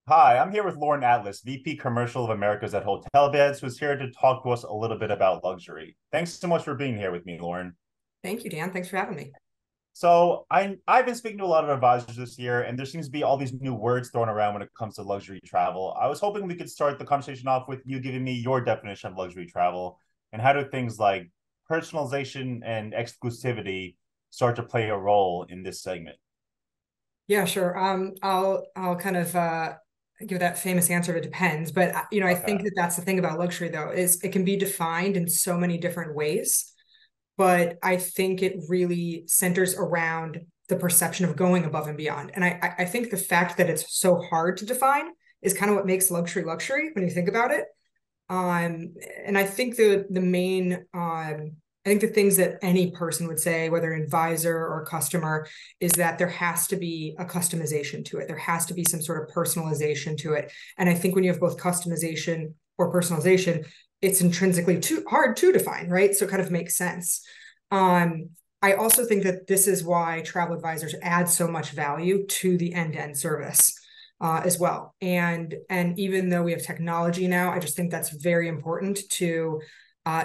Hi, I'm here with Lauren Atlas, VP Commercial of Americas at Hotel Beds, who's here to talk to us a little bit about luxury. Thanks so much for being here with me, Lauren. Thank you, Dan. Thanks for having me. So I've been speaking to a lot of advisors this year, and there seems to be all these new words thrown around when it comes to luxury travel. I was hoping we could start the conversation off with you giving me your definition of luxury travel, and how do things like personalization and exclusivity start to play a role in this segment? Yeah, sure. I'll kind of give that famous answer of it depends, but I think Okay. that that's the thing about luxury though, is it can be defined in so many different ways, but I think it really centers around the perception of going above and beyond. And I think the fact that it's so hard to define is kind of what makes luxury luxury when you think about it. Um, and I think the main I think the things that any person would say, whether an advisor or a customer, is that there has to be a customization to it. There has to be some sort of personalization to it. And I think when you have both customization or personalization, it's intrinsically too hard to define, right? So it kind of makes sense. Um, I also think that this is why travel advisors add so much value to the end-to-end service as well. And even though we have technology now, I just think that's very important to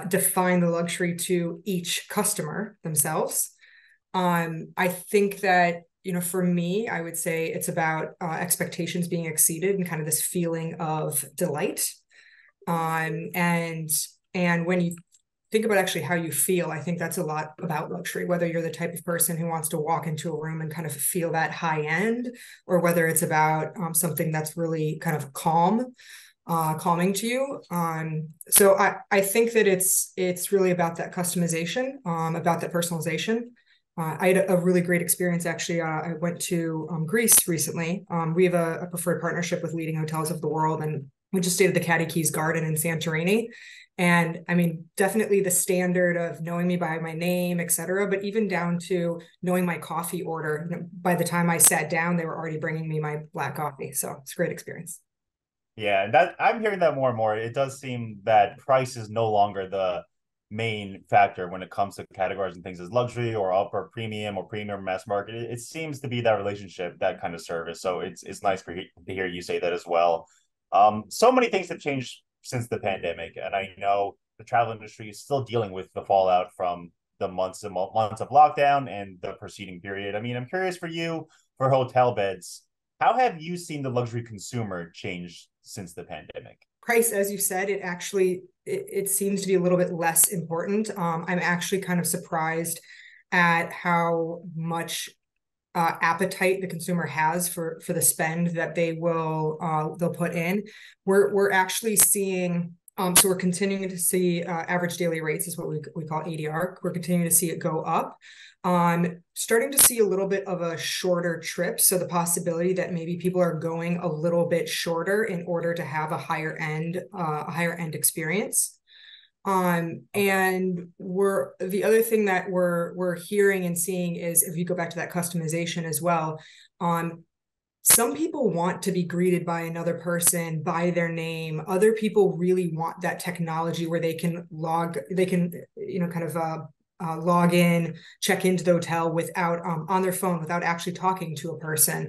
define the luxury to each customer themselves. I think that for me, I would say it's about expectations being exceeded and kind of this feeling of delight. Um, and and when you think about actually how you feel, I think that's a lot about luxury, whether you're the type of person who wants to walk into a room and kind of feel that high end, or whether it's about something that's really kind of calming to you. So I think that it's really about that customization, about that personalization. I had a really great experience actually. I went to Greece recently. We have a preferred partnership with leading hotels of the world, and we just stayed at the Cadi Keys Garden in Santorini. And I mean, definitely the standard of knowing me by my name, et cetera, but even down to knowing my coffee order. By the time I sat down, they were already bringing me my black coffee. So it's a great experience. Yeah, and that I'm hearing that more and more. It does seem that price is no longer the main factor when it comes to categorizing things as luxury or upper premium or premium mass market. It seems to be that relationship, that kind of service. So it's nice to hear you say that as well. So many things have changed since the pandemic, and I know the travel industry is still dealing with the fallout from the months of lockdown and the preceding period. I mean, I'm curious for you for hotel beds. How have you seen the luxury consumer change since the pandemic? Price, as you said, it seems to be a little bit less important. I'm actually kind of surprised at how much appetite the consumer has for the spend that they'll put in. We're actually seeing so we're continuing to see average daily rates is what we call ADR. We're continuing to see it go up. Starting to see a little bit of a shorter trip. So the possibility that maybe people are going a little bit shorter in order to have a higher end experience. Okay. And we're the other thing that we're hearing and seeing is if you go back to that customization as well, some people want to be greeted by another person by their name. Other people really want that technology where they can, kind of log in, check into the hotel without on their phone without actually talking to a person.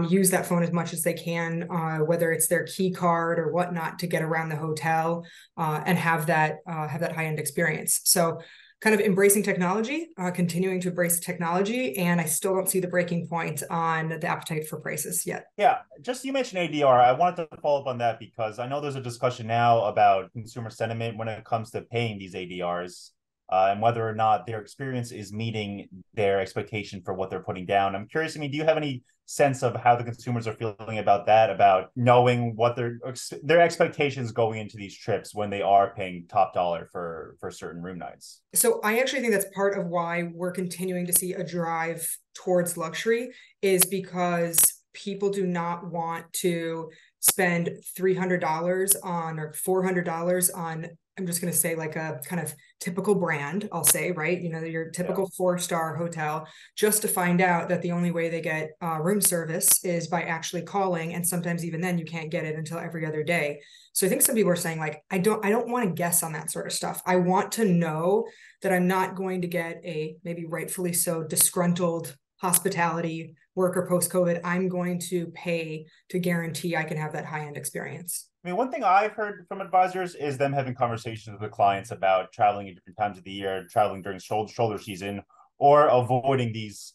Use that phone as much as they can, whether it's their key card or whatnot, to get around the hotel and have that high end experience. So kind of embracing technology, continuing to embrace technology, and I still don't see the breaking point on the appetite for prices yet. Yeah, just you mentioned ADR. I wanted to follow up on that because I know there's a discussion now about consumer sentiment when it comes to paying these ADRs, and whether or not their experience is meeting their expectation for what they're putting down. I'm curious. I mean, do you have any sense of how the consumers are feeling about that, about knowing what their expectations going into these trips when they are paying top dollar for certain room nights? So I actually think that's part of why we're continuing to see a drive towards luxury, is because people do not want to spend $300 on or $400 on, I'm just going to say like a kind of typical brand, I'll say, right? Your Yeah. typical four-star hotel, just to find out that the only way they get room service is by actually calling. And sometimes even then you can't get it until every other day. So I think some people are saying like, I don't want to guess on that sort of stuff. I want to know that I'm not going to get a maybe rightfully so disgruntled hospitality worker post-COVID, I'm going to pay to guarantee I can have that high-end experience. I mean, one thing I've heard from advisors is them having conversations with clients about traveling at different times of the year, traveling during shoulder season, or avoiding these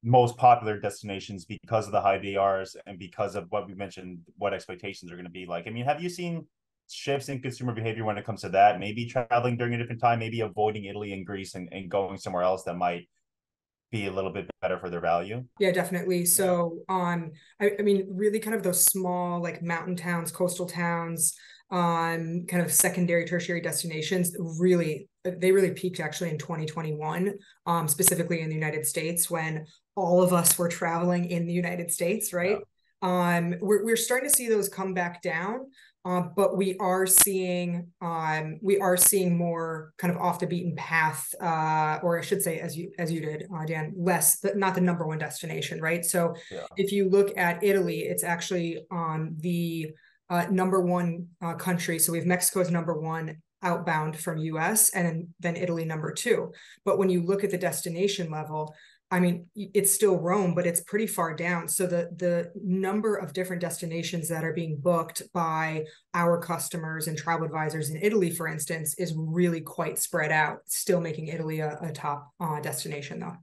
most popular destinations because of the high VRs and because of what we mentioned, what expectations are going to be like. I mean, have you seen shifts in consumer behavior when it comes to that? Maybe traveling during a different time, maybe avoiding Italy and Greece and going somewhere else that might be a little bit better for their value. Yeah, definitely. So, I mean, really kind of those small, like mountain towns, coastal towns, kind of secondary, tertiary destinations, they really peaked actually in 2021, specifically in the United States when all of us were traveling in the United States, right? We're starting to see those come back down. But we are seeing more kind of off the beaten path, or I should say, as you did, Dan, not the number one destination, right? So if you look at Italy, it's actually the number one country. So we have Mexico's number one outbound from US, and then Italy number two. But when you look at the destination level, I mean, it's still Rome, but it's pretty far down. So the number of different destinations that are being booked by our customers and travel advisors in Italy, for instance, is really quite spread out, still making Italy a top destination, though.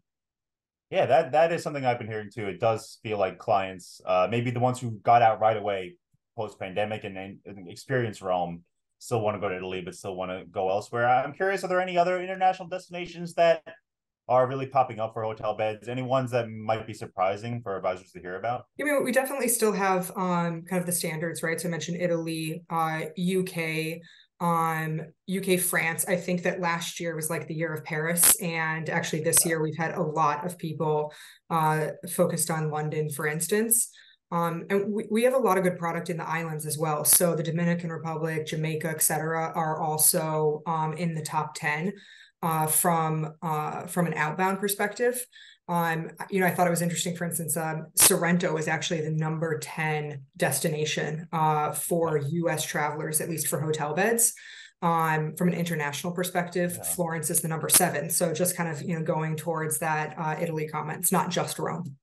Yeah, that is something I've been hearing too. It does feel like clients, maybe the ones who got out right away post-pandemic and experience Rome, still want to go to Italy, but still want to go elsewhere. I'm curious, are there any other international destinations that are really popping up for hotel beds? Any ones that might be surprising for advisors to hear about? I mean, we definitely still have kind of the standards, right? So I mentioned Italy, UK, France. I think that last year was like the year of Paris, and actually this year we've had a lot of people focused on London, for instance. And we have a lot of good product in the islands as well. So the Dominican Republic, Jamaica, et cetera, are also in the top 10. From an outbound perspective. I thought it was interesting, for instance, Sorrento is actually the number 10 destination for US travelers, at least for hotel beds. From an international perspective, Florence is the number 7. So just kind of, going towards that Italy comment. It's not just Rome.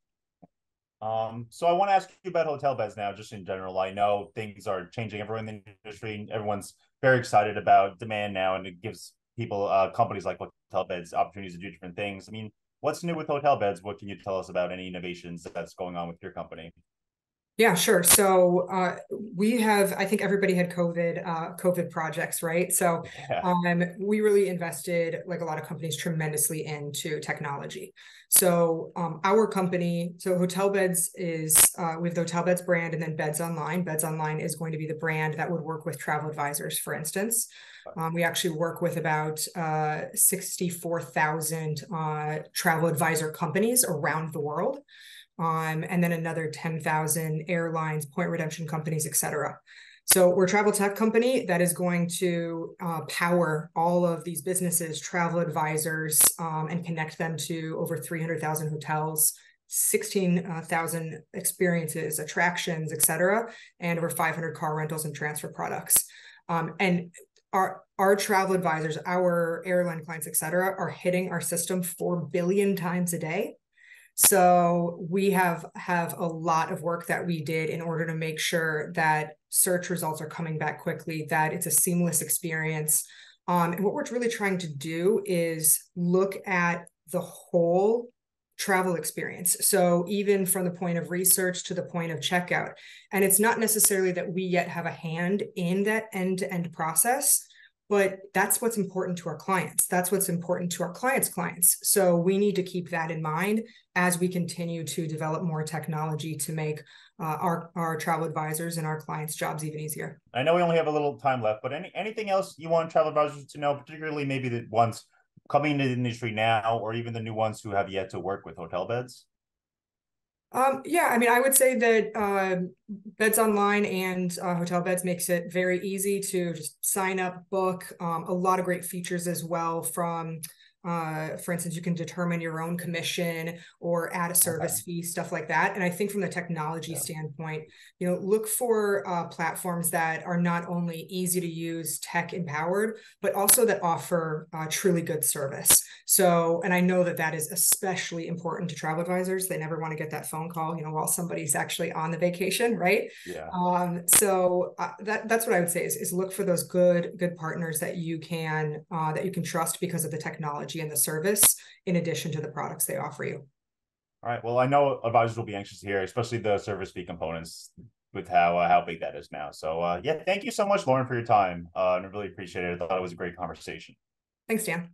So I want to ask you about hotel beds now, just in general. I know things are changing everywhere in the industry. Everyone's very excited about demand now, and it gives people, companies like hotel beds, opportunities to do different things. I mean, what's new with hotel beds? What can you tell us about any innovations that's going on with your company? Yeah, sure. So we have, I think everybody had COVID projects, right? So we really invested, like a lot of companies, tremendously into technology. So our company, so Hotel Beds is, we have the Hotel Beds brand, and then Beds Online. Beds Online is going to be the brand that would work with travel advisors, for instance. We actually work with about 64,000 travel advisor companies around the world. And then another 10,000 airlines, point redemption companies, et cetera. So we're a travel tech company that is going to power all of these businesses, travel advisors, and connect them to over 300,000 hotels, 16,000 experiences, attractions, et cetera, and over 500 car rentals and transfer products. And our travel advisors, our airline clients, et cetera, are hitting our system 4 billion times a day. So we have a lot of work that we did in order to make sure that search results are coming back quickly, that it's a seamless experience. And what we're really trying to do is look at the whole travel experience. So even from the point of research to the point of checkout. And it's not necessarily that we yet have a hand in that end-to-end process, but that's what's important to our clients. That's what's important to our clients' clients. So we need to keep that in mind as we continue to develop more technology to make our travel advisors and our clients' jobs even easier. I know we only have a little time left, but anything else you want travel advisors to know, particularly maybe the ones coming into the industry now, or even the new ones who have yet to work with hotel beds? Yeah, I mean, I would say that Beds Online and Hotel Beds makes it very easy to just sign up, book. A lot of great features as well, from For instance, you can determine your own commission or add a Okay. service fee, stuff like that. And I think from the technology Yeah. standpoint, look for platforms that are not only easy to use, tech empowered, but also that offer truly good service. So, and I know that that is especially important to travel advisors. They never want to get that phone call, while somebody's actually on the vacation, right? Yeah. So that's what I would say is look for those good partners that you can trust because of the technology and the service, in addition to the products they offer you. All right. Well, I know advisors will be anxious to hear, especially the service fee components with how big that is now. So yeah, thank you so much, Lauren, for your time. I really appreciate it. I thought it was a great conversation. Thanks, Dan.